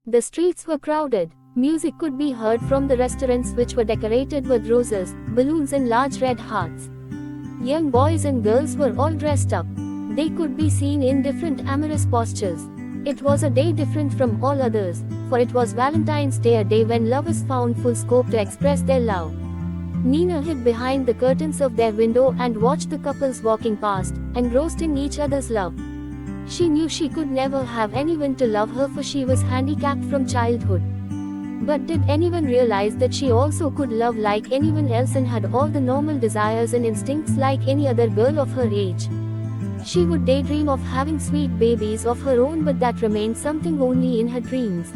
The streets were crowded. Music could be heard from the restaurants which were decorated with roses, balloons and large red hearts. Young boys and girls were all dressed up. They could be seen in different amorous postures. It was a day different from all others, for it was Valentine's Day, a day when lovers found full scope to express their love. Nina hid behind the curtains of their window and watched the couples walking past, engrossed in each other's love. She knew she could never have anyone to love her, for she was handicapped from childhood. But did anyone realize that she also could love like anyone else and had all the normal desires and instincts like any other girl of her age? She would daydream of having sweet babies of her own, but that remained something only in her dreams.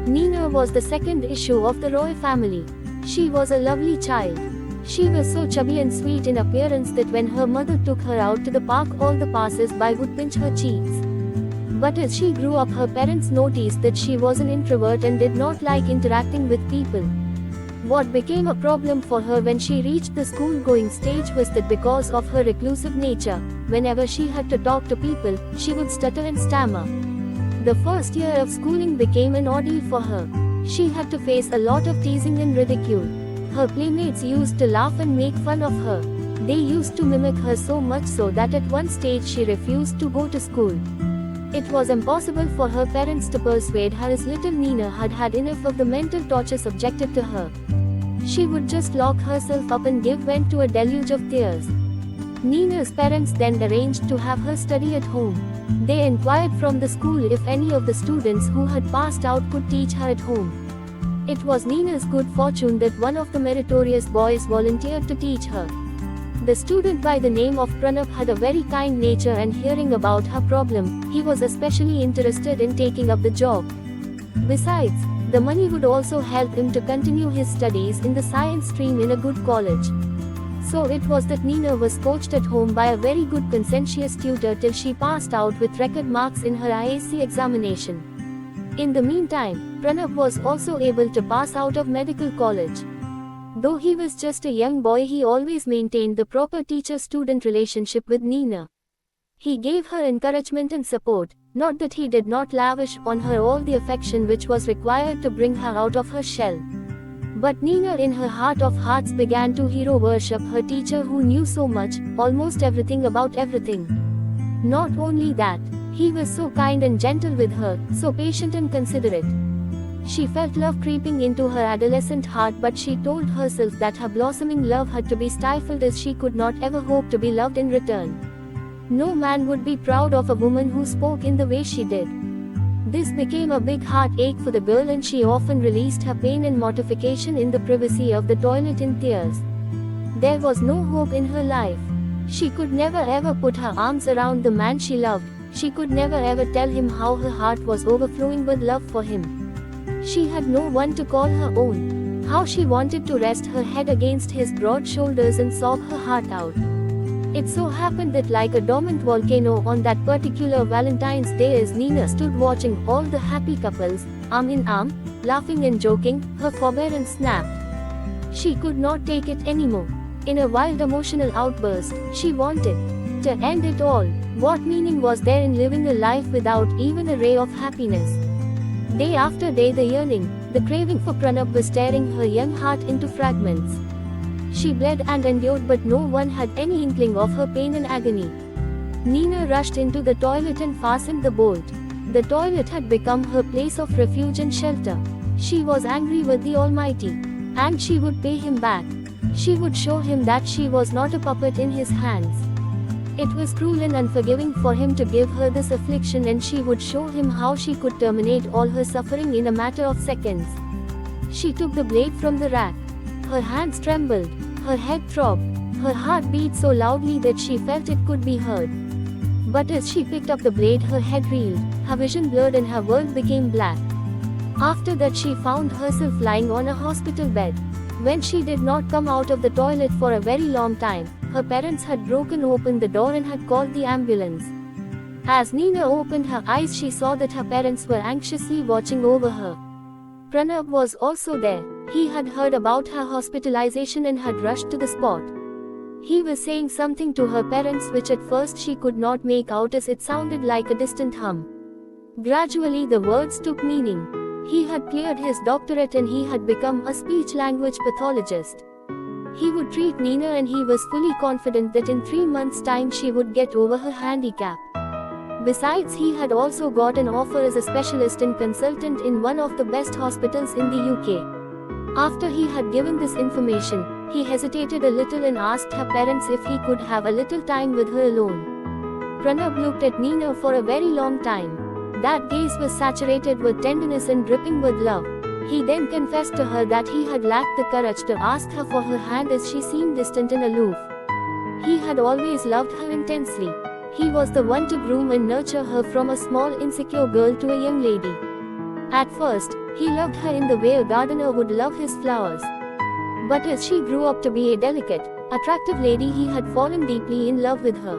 Nina was the second issue of the Roy family. She was a lovely child. She was so chubby and sweet in appearance that when her mother took her out to the park, all the passers-by would pinch her cheeks. But as she grew up, her parents noticed that she was an introvert and did not like interacting with people. What became a problem for her when she reached the school-going stage was that because of her reclusive nature, whenever she had to talk to people, she would stutter and stammer. The first year of schooling became an ordeal for her. She had to face a lot of teasing and ridicule. Her playmates used to laugh and make fun of her. They used to mimic her so much so that at one stage she refused to go to school. It was impossible for her parents to persuade her, as little Nina had had enough of the mental torture subjected to her. She would just lock herself up and give vent to a deluge of tears. Nina's parents then arranged to have her study at home. They inquired from the school if any of the students who had passed out could teach her at home. It was Nina's good fortune that one of the meritorious boys volunteered to teach her. The student by the name of Pranab had a very kind nature, and hearing about her problem, he was especially interested in taking up the job. Besides, the money would also help him to continue his studies in the science stream in a good college. So it was that Nina was coached at home by a very good conscientious tutor till she passed out with record marks in her IAC examination. In the meantime, Pranab was also able to pass out of medical college. Though he was just a young boy, he always maintained the proper teacher-student relationship with Nina. He gave her encouragement and support, not that he did not lavish on her all the affection which was required to bring her out of her shell. But Nina in her heart of hearts began to hero worship her teacher, who knew so much, almost everything about everything. Not only that, he was so kind and gentle with her, so patient and considerate. She felt love creeping into her adolescent heart, but she told herself that her blossoming love had to be stifled, as she could not ever hope to be loved in return. No man would be proud of a woman who spoke in the way she did. This became a big heartache for the girl, and she often released her pain and mortification in the privacy of the toilet in tears. There was no hope in her life. She could never ever put her arms around the man she loved. She could never ever tell him how her heart was overflowing with love for him. She had no one to call her own. How she wanted to rest her head against his broad shoulders and sob her heart out. It so happened that, like a dormant volcano, on that particular Valentine's Day, as Nina stood watching all the happy couples, arm in arm, laughing and joking, her forbearance snapped. She could not take it anymore. In a wild emotional outburst, she wanted to end it all. What meaning was there in living a life without even a ray of happiness? Day after day, the yearning, the craving for Pranab was tearing her young heart into fragments. She bled and endured, but no one had any inkling of her pain and agony. Nina rushed into the toilet and fastened the bolt. The toilet had become her place of refuge and shelter. She was angry with the Almighty, and she would pay him back. She would show him that she was not a puppet in his hands. It was cruel and unforgiving for him to give her this affliction, and she would show him how she could terminate all her suffering in a matter of seconds. She took the blade from the rack. Her hands trembled, her head throbbed, her heart beat so loudly that she felt it could be heard. But as she picked up the blade, her head reeled, her vision blurred, and her world became black. After that, she found herself lying on a hospital bed. When she did not come out of the toilet for a very long time, her parents had broken open the door and had called the ambulance. As Nina opened her eyes, she saw that her parents were anxiously watching over her. Pranab was also there. He had heard about her hospitalization and had rushed to the spot. He was saying something to her parents which at first she could not make out, as it sounded like a distant hum. Gradually the words took meaning. He had cleared his doctorate and he had become a speech-language pathologist. He would treat Nina and he was fully confident that in 3 months' time she would get over her handicap. Besides, he had also got an offer as a specialist and consultant in one of the best hospitals in the UK. After he had given this information, he hesitated a little and asked her parents if he could have a little time with her alone. Pranab looked at Nina for a very long time. That gaze was saturated with tenderness and dripping with love. He then confessed to her that he had lacked the courage to ask her for her hand as she seemed distant and aloof. He had always loved her intensely. He was the one to groom and nurture her from a small insecure girl to a young lady. At first, he loved her in the way a gardener would love his flowers. But as she grew up to be a delicate, attractive lady, he had fallen deeply in love with her.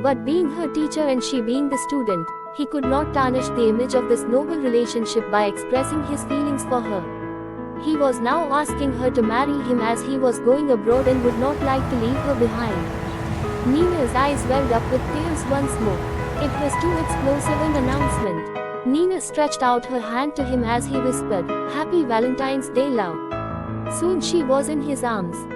But being her teacher and she being the student, he could not tarnish the image of this noble relationship by expressing his feelings for her. He was now asking her to marry him as he was going abroad and would not like to leave her behind. Nina's eyes welled up with tears once more. It was too explosive an announcement. Nina stretched out her hand to him as he whispered, "Happy Valentine's Day, love." Soon she was in his arms.